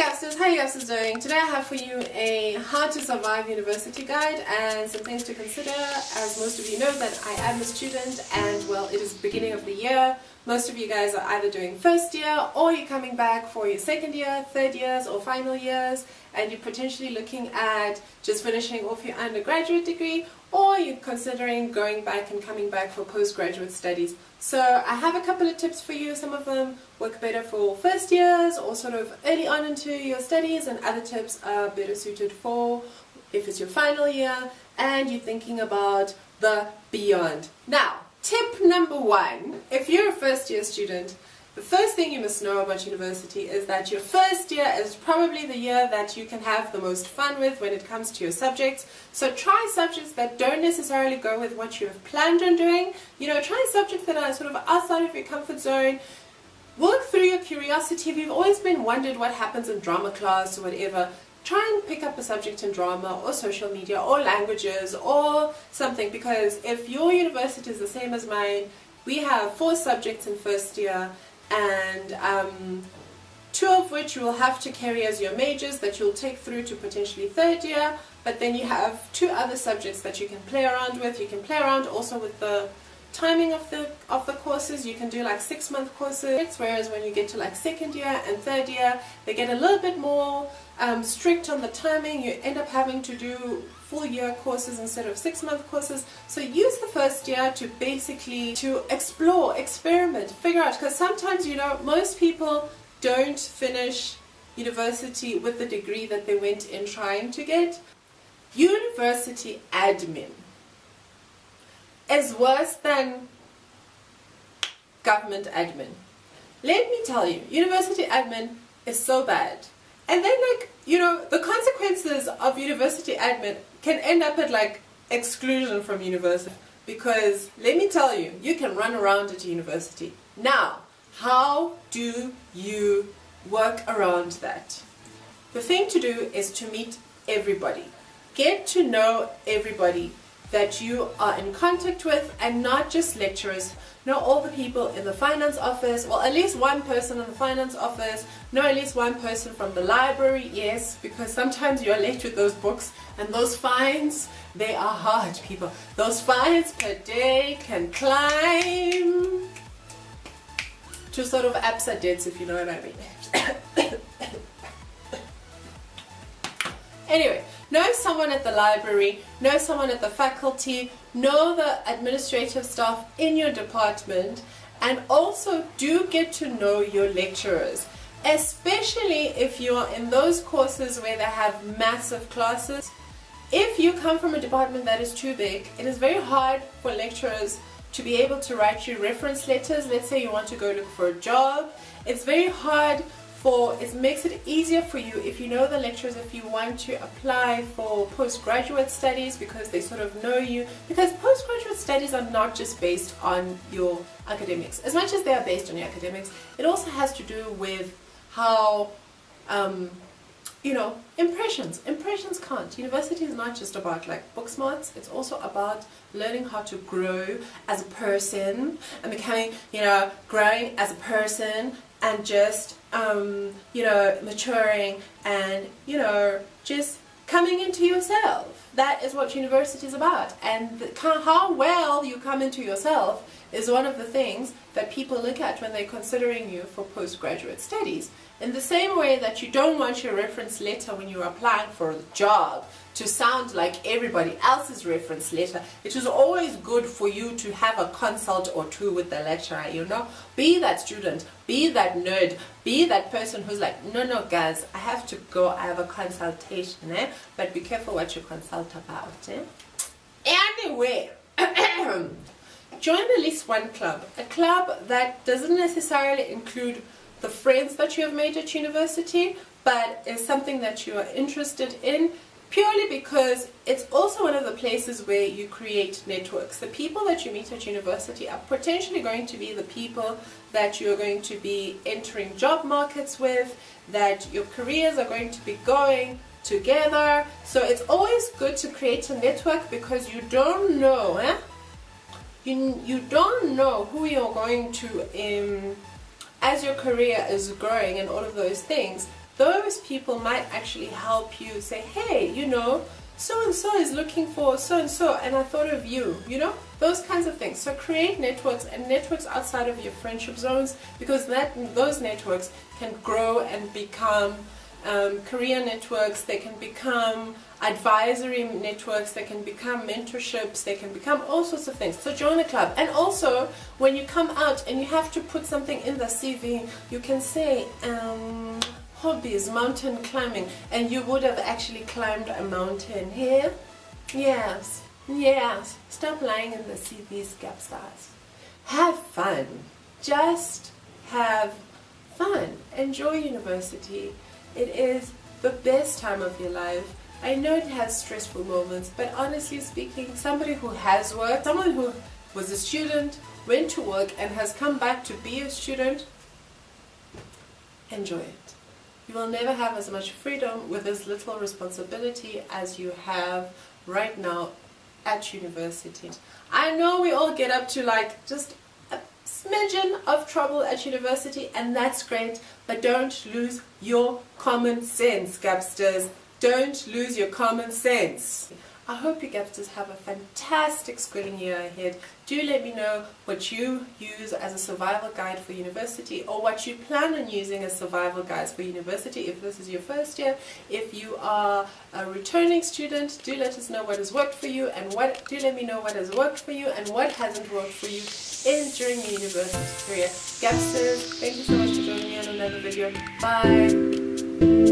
Gabsters, how are you Gabsters doing? Today I have for you a how to survive university guide and some things to consider. As most of you know that I am a student and well, it is the beginning of the year. Most of you guys are either doing first year or you're coming back for your second year, third years or final years, and you're potentially looking at just finishing off your undergraduate degree, or you're considering going back and coming back for postgraduate studies. So I have a couple of tips for you. Some of them work better for first years or sort of early on into your studies, and other tips are better suited for if it's your final year and you're thinking about the beyond. Now, tip number one, if you're a first year student, the first thing you must know about university is that your first year is probably the year that you can have the most fun with when it comes to your subjects. So try subjects that don't necessarily go with what you have planned on doing. You know, try subjects that are sort of outside of your comfort zone. Work through your curiosity. If you've always been wondered what happens in drama class or whatever, try and pick up a subject in drama or social media or languages or something, because if your university is the same as mine, we have 4 subjects in first year, and 2 of which you will have to carry as your majors that you'll take through to potentially third year, but then you have 2 other subjects that you can play around with. You can play around also with the timing of the courses. You can do like 6-month courses, whereas when you get to like second year and third year, they get a little bit more strict on the timing. You end up having to do full year courses instead of 6-month courses. So use the first year to basically to explore, experiment, figure out, because sometimes, you know, most people don't finish university with the degree that they went in trying to get. University admin is worse than government admin. Let me tell you, university admin is so bad. And then, like, you know, the consequences of university admin can end up at like exclusion from university, because let me tell you, you can run around at university. Now, how do you work around that? The thing to do is to meet everybody. Get to know everybody that you are in contact with, and not just lecturers. Know all the people in the finance office, or at least one person in the finance office. Know at least one person from the library, yes, because sometimes you're left with those books, and those fines, they are hard, people. Those fines per day can climb to sort of absurd debts, if you know what I mean. Anyway, know someone at the library, know someone at the faculty, know the administrative staff in your department, and also do get to know your lecturers, especially if you're in those courses where they have massive classes. If you come from a department that is too big, it is very hard for lecturers to be able to write you reference letters. Let's say you want to go look for a job. It's very hard. It makes it easier for you if you know the lecturers, if you want to apply for postgraduate studies, because they sort of know you. Because postgraduate studies are not just based on your academics. As much as they are based on your academics, it also has to do with how, you know, impressions count. University is not just about like book smarts, it's also about learning how to grow as a person and becoming, you know, growing as a person, and just you know, maturing and, you know, just coming into yourself. That is what university is about, and how well you come into yourself is one of the things that people look at when they're considering you for postgraduate studies. In the same way that you don't want your reference letter when you're applying for a job to sound like everybody else's reference letter, it is always good for you to have a consult or 2 with the lecturer, you know. Be that student, be that nerd, be that person who's like, no guys, I have to go, I have a consultation, but be careful what you consult about. Anyway, join at least one club, a club that doesn't necessarily include the friends that you have made at university, but is something that you are interested in, purely because it's also one of the places where you create networks. The people that you meet at university are potentially going to be the people that you're going to be entering job markets with, that your careers are going to be going together. So it's always good to create a network, because you don't know, you don't know who you're going to as your career is growing and all of those things, those people might actually help you say, hey, you know, so and so is looking for so and so, and I thought of you, you know, those kinds of things. So create networks, and networks outside of your friendship zones, because those networks can grow and become career networks. They can become advisory networks, they can become mentorships, they can become all sorts of things. So join a club. And also, when you come out and you have to put something in the CV, you can say hobbies, mountain climbing, and you would have actually climbed a mountain here. Yes, yes. Stop lying in the CVs, Gabsters. Have fun. Just have fun. Enjoy university. It is the best time of your life. I know it has stressful moments, but honestly speaking, somebody who has worked, someone who was a student, went to work and has come back to be a student, enjoy it. You will never have as much freedom with as little responsibility as you have right now at university. I know we all get up to like just a smidgen of trouble at university, and that's great, but don't lose your common sense, Gabsters. Don't lose your common sense. I hope you Gabsters have a fantastic schooling year ahead. Do let me know what you use as a survival guide for university, or what you plan on using as survival guides for university if this is your first year. If you are a returning student, do let us know what has worked for you, and do let me know what has worked for you and what hasn't worked for you during your university career. Gabsters, thank you so much for joining me on another video. Bye.